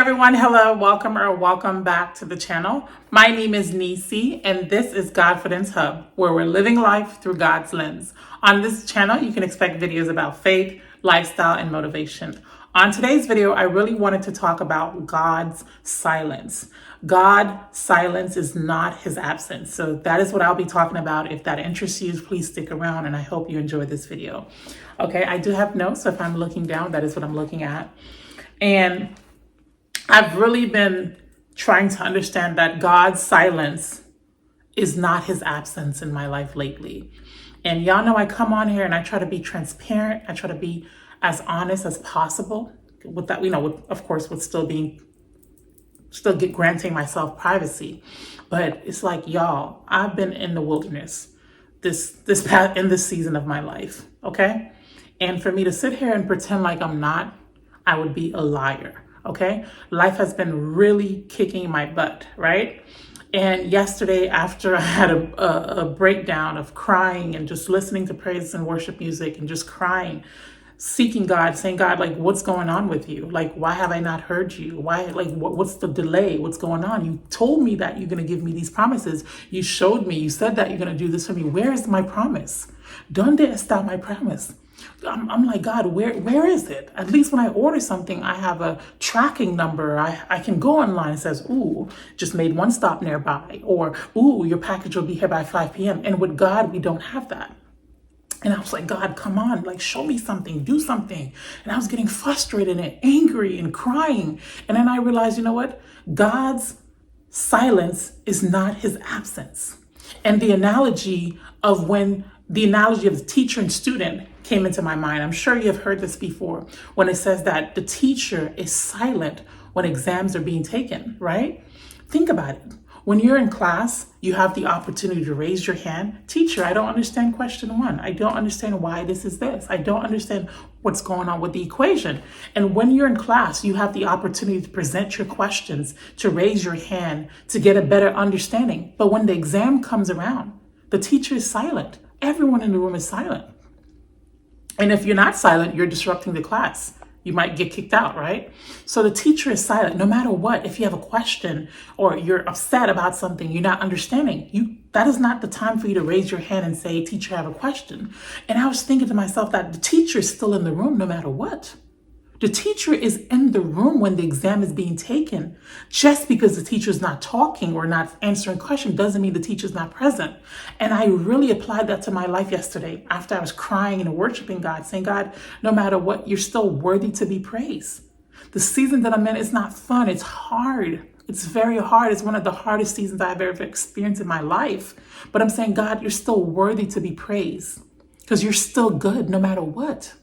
everyone, hello, welcome or welcome back to the channel. My name is Nisi and this is Godfidence Hub, where we're living life through God's lens. On this channel, you can expect videos about faith, lifestyle, and motivation. On today's video, I really wanted to talk about God's silence. God's silence is not his absence. So that is what I'll be talking about. If that interests you, please stick around and I hope you enjoy this video. Okay, I do have notes, so if I'm looking down, that is what I'm looking at. And I've really been trying to understand that God's silence is not his absence in my life lately. And y'all know I come on here and I try to be transparent. I try to be as honest as possible with that, of course, with still granting myself privacy. But it's like, y'all, I've been in the wilderness this season of my life, okay? And for me to sit here and pretend like I'm not, I would be a liar. Okay, life has been really kicking my butt, right? And yesterday, after I had a breakdown of crying and just listening to praise and worship music and just crying, seeking God, saying, God, like, what's going on with you? Like, why have I not heard you? Why, like, what's the delay? What's going on? You told me that you're going to give me these promises. You showed me, you said that you're going to do this for me. Where is my promise? ¿Dónde está my promise? I'm like, God, where is it? At least when I order something, I have a tracking number. I can go online and says, ooh, just made one stop nearby, or ooh, your package will be here by 5 p.m. And with God, we don't have that. And I was like, God, come on, like, show me something, do something. And I was getting frustrated and angry and crying. And then I realized, you know what? God's silence is not his absence. And the analogy of the teacher and student came into my mind. I'm sure you have heard this before, when it says that the teacher is silent when exams are being taken, right? Think about it. When you're in class, you have the opportunity to raise your hand. Teacher, I don't understand question 1. I don't understand why this is this. I don't understand what's going on with the equation. And when you're in class, you have the opportunity to present your questions, to raise your hand, to get a better understanding. But when the exam comes around, the teacher is silent. Everyone in the room is silent. And if you're not silent, you're disrupting the class. You might get kicked out, right? So the teacher is silent no matter what. If you have a question or you're upset about something you're not understanding, that is not the time for you to raise your hand and say, teacher, I have a question. And I was thinking to myself that the teacher is still in the room no matter what. The teacher is in the room when the exam is being taken. Just because the teacher is not talking or not answering questions doesn't mean the teacher is not present. And I really applied that to my life yesterday after I was crying and worshiping God, saying, God, no matter what, you're still worthy to be praised. The season that I'm in is not fun. It's hard. It's very hard. It's one of the hardest seasons I've ever experienced in my life. But I'm saying, God, you're still worthy to be praised because you're still good no matter what.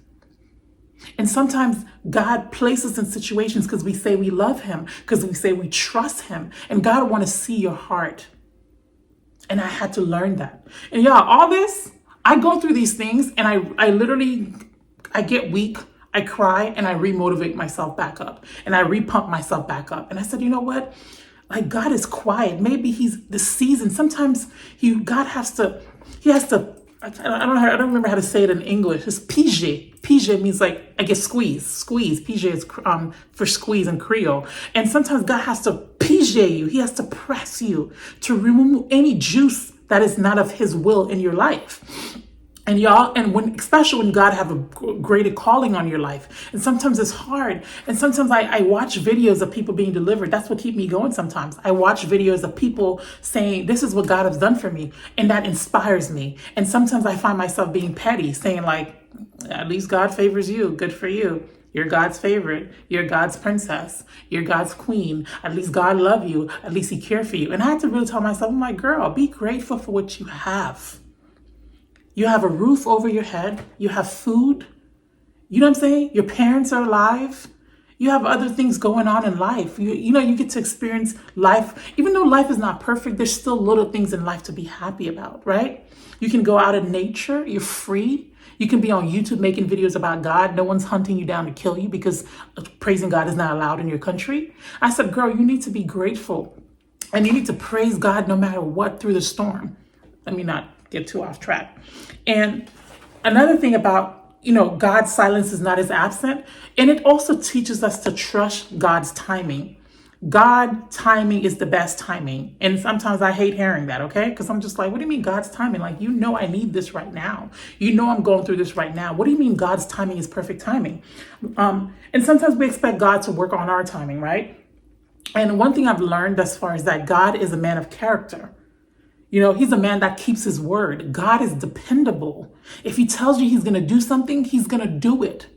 And sometimes God places us in situations because we say we love him, because we say we trust him, and God wants to see your heart. And I had to learn that. And y'all, all this, I go through these things and I get weak, I cry, and I remotivate myself back up, and I repump myself back up. And I said, you know what? Like, God is quiet. Maybe he's the season. Sometimes he has to, I don't remember how to say it in English. It's pige. Pige means, like, I guess squeeze. Pige is for squeeze in Creole. And sometimes God has to pige you. He has to press you to remove any juice that is not of his will in your life. And y'all, especially when God have a greater calling on your life. And sometimes it's hard. And sometimes I watch videos of people being delivered. That's what keeps me going sometimes. I watch videos of people saying, this is what God has done for me. And that inspires me. And sometimes I find myself being petty, saying like, at least God favors you. Good for you. You're God's favorite. You're God's princess. You're God's queen. At least God loves you. At least he cares for you. And I had to really tell myself, I'm like, girl, be grateful for what you have. You have a roof over your head. You have food. You know what I'm saying? Your parents are alive. You have other things going on in life. You get to experience life. Even though life is not perfect, there's still little things in life to be happy about, right? You can go out in nature. You're free. You can be on YouTube making videos about God. No one's hunting you down to kill you because praising God is not allowed in your country. I said, girl, you need to be grateful. And you need to praise God no matter what through the storm. Let me not get too off track. And another thing about God's silence is not as absent. And it also teaches us to trust God's timing. God timing is the best timing. And sometimes I hate hearing that, okay? Because I'm just like, what do you mean God's timing? Like, I need this right now. I'm going through this right now. What do you mean God's timing is perfect timing? And sometimes we expect God to work on our timing, right? And one thing I've learned thus far is that God is a man of character. He's a man that keeps his word. God is dependable. If he tells you he's going to do something, he's going to do it.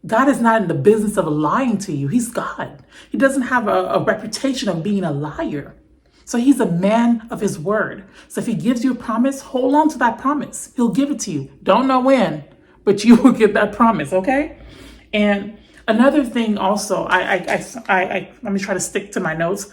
God is not in the business of lying to you. He's God. He doesn't have a reputation of being a liar. So he's a man of his word. So if he gives you a promise, hold on to that promise. He'll give it to you. Don't know when, but you will get that promise, okay? And another thing also, let me try to stick to my notes.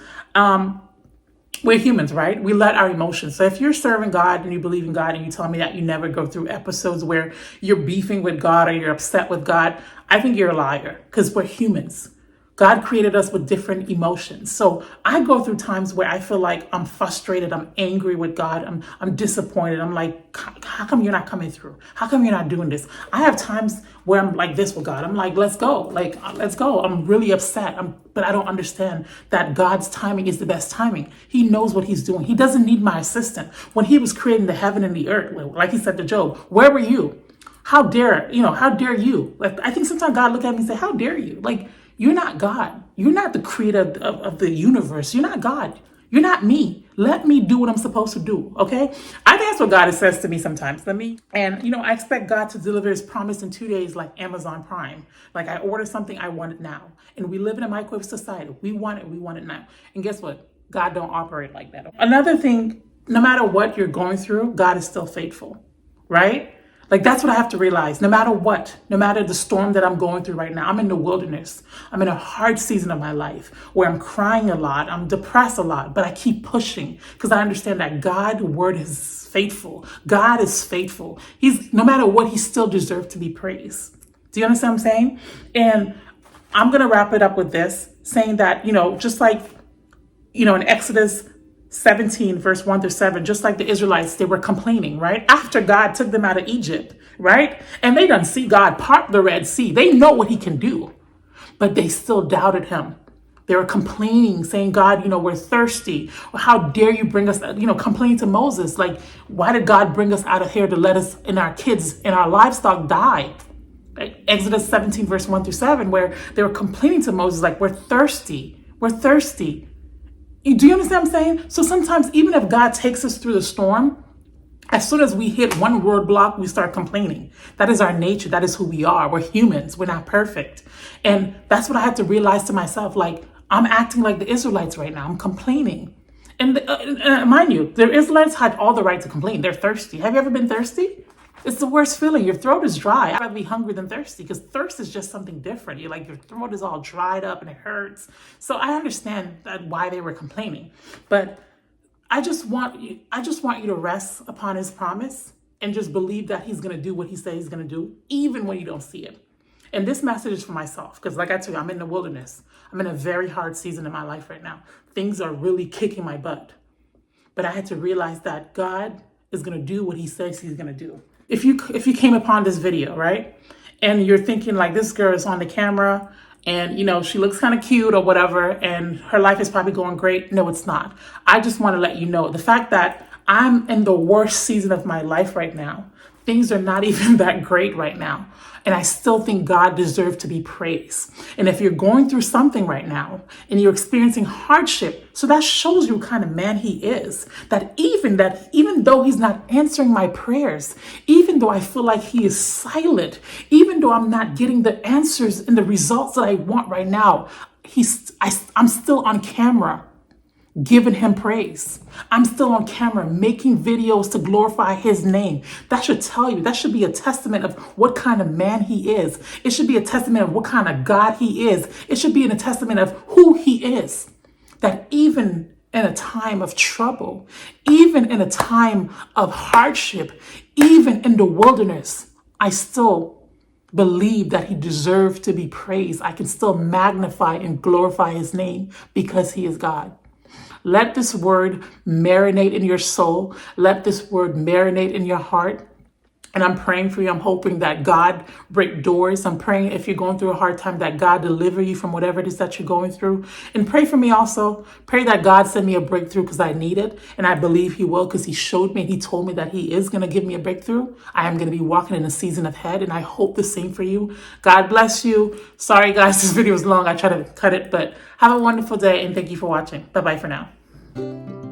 We're humans, right? We let our emotions. So if you're serving God and you believe in God and you tell me that you never go through episodes where you're beefing with God or you're upset with God, I think you're a liar, because we're humans. God created us with different emotions. So I go through times where I feel like I'm frustrated. I'm angry with God. I'm disappointed. I'm like, how come you're not coming through? How come you're not doing this? I have times where I'm like this with God. I'm like, let's go. Like, let's go. I'm really upset. But I don't understand that God's timing is the best timing. He knows what he's doing. He doesn't need my assistant. When he was creating the heaven and the earth, like he said to Job, where were you? How dare you? Like, I think sometimes God look at me and say, how dare you? Like, you're not God. You're not the creator of the universe. You're not God. You're not me. Let me do what I'm supposed to do, okay? I think that's what God says to me sometimes. I expect God to deliver his promise in 2 days like Amazon Prime. Like I order something, I want it now. And we live in a microwave society. We want it now. And guess what? God don't operate like that. Another thing, no matter what you're going through, God is still faithful, right? Like, that's what I have to realize. No matter what, no matter the storm that I'm going through right now, I'm in the wilderness. I'm in a hard season of my life where I'm crying a lot. I'm depressed a lot, but I keep pushing because I understand that God's word is faithful. God is faithful. No matter what, he still deserves to be praised. Do you understand what I'm saying? And I'm going to wrap it up with this, saying that, just like, in Exodus 17, verse 1-7, just like the Israelites, they were complaining, right? After God took them out of Egypt, right? And they done see God part the Red Sea. They know what he can do, but they still doubted him. They were complaining, saying, God, we're thirsty. How dare you bring us, complaining to Moses. Like, why did God bring us out of here to let us and our kids and our livestock die? Exodus 17, verse 1-7, where they were complaining to Moses, like, we're thirsty. We're thirsty. Do you understand what I'm saying? So sometimes even if God takes us through the storm, as soon as we hit one roadblock, we start complaining. That is our nature. That is who we are. We're humans. We're not perfect. And that's what I had to realize to myself. Like, I'm acting like the Israelites right now. I'm complaining. And mind you, the Israelites had all the right to complain. They're thirsty. Have you ever been thirsty? It's the worst feeling. Your throat is dry. I'd rather be hungry than thirsty because thirst is just something different. You're like, your throat is all dried up and it hurts. So I understand why they were complaining. But I just want you to rest upon his promise and just believe that he's going to do what he says he's going to do, even when you don't see it. And this message is for myself because, like I told you, I'm in the wilderness. I'm in a very hard season in my life right now. Things are really kicking my butt. But I had to realize that God is going to do what he says he's going to do. If you came upon this video, right, and you're thinking like, this girl is on the camera and, she looks kind of cute or whatever, and her life is probably going great. No, it's not. I just want to let you know the fact that I'm in the worst season of my life right now. Things are not even that great right now. And I still think God deserves to be praised. And if you're going through something right now and you're experiencing hardship, so that shows you what kind of man he is. That even though he's not answering my prayers, even though I feel like he is silent, even though I'm not getting the answers and the results that I want right now, I'm still on camera giving him praise. I'm still on camera making videos to glorify his name. That should tell you, that should be a testament of what kind of man he is. It should be a testament of what kind of God he is. It should be a testament of who he is. That even in a time of trouble, even in a time of hardship, even in the wilderness, I still believe that he deserves to be praised. I can still magnify and glorify his name because he is God. Let this word marinate in your soul. Let this word marinate in your heart. And I'm praying for you. I'm hoping that God break doors. I'm praying if you're going through a hard time that God deliver you from whatever it is that you're going through. And pray for me also. Pray that God send me a breakthrough because I need it. And I believe he will because he showed me and he told me that he is going to give me a breakthrough. I am going to be walking in a season ahead and I hope the same for you. God bless you. Sorry guys, this video is long. I try to cut it, but have a wonderful day and thank you for watching. Bye-bye for now.